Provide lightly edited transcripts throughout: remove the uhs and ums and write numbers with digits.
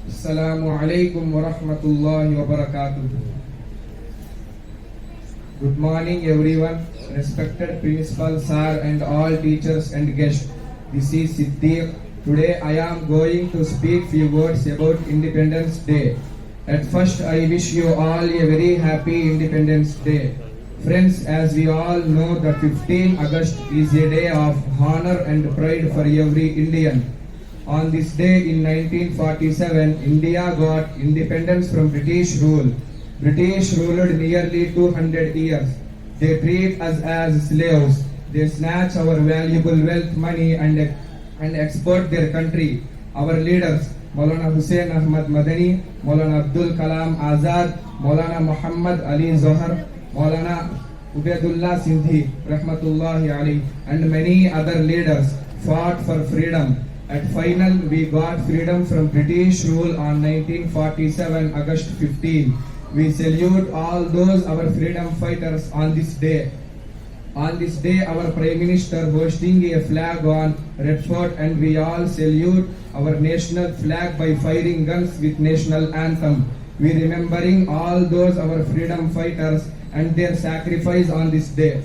Assalamu alaikum wa rahmatullahi wa barakatuh. Good morning everyone, respected principal sir and all teachers and guests. This is Siddiq. Today I am going to speak few words about Independence Day. At first I wish you all a very happy Independence Day. Friends, as we all know, the 15 August is a day of honor and pride for every Indian. On this day in 1947, India got independence from British rule. British ruled nearly 200 years. They treat us as slaves. They snatch our valuable wealth, money and export their country. Our leaders, Maulana Hussain Ahmad Madani, Maulana Abdul Kalam Azad, Maulana Muhammad Ali Zohar, Maulana Ubaidullah Sindhi, Rahmatullahi alayhi, and many other leaders fought for freedom. At final, we got freedom from British rule on 1947 August 15. We salute all those our freedom fighters on this day. On this day, our Prime Minister hoisting a flag on Red Fort, and we all salute our national flag by firing guns with national anthem. We remembering all those our freedom fighters and their sacrifice on this day.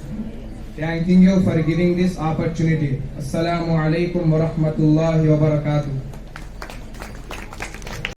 Thanking you for giving this opportunity. Assalamu alaikum wa rahmatullahi wa barakatuh.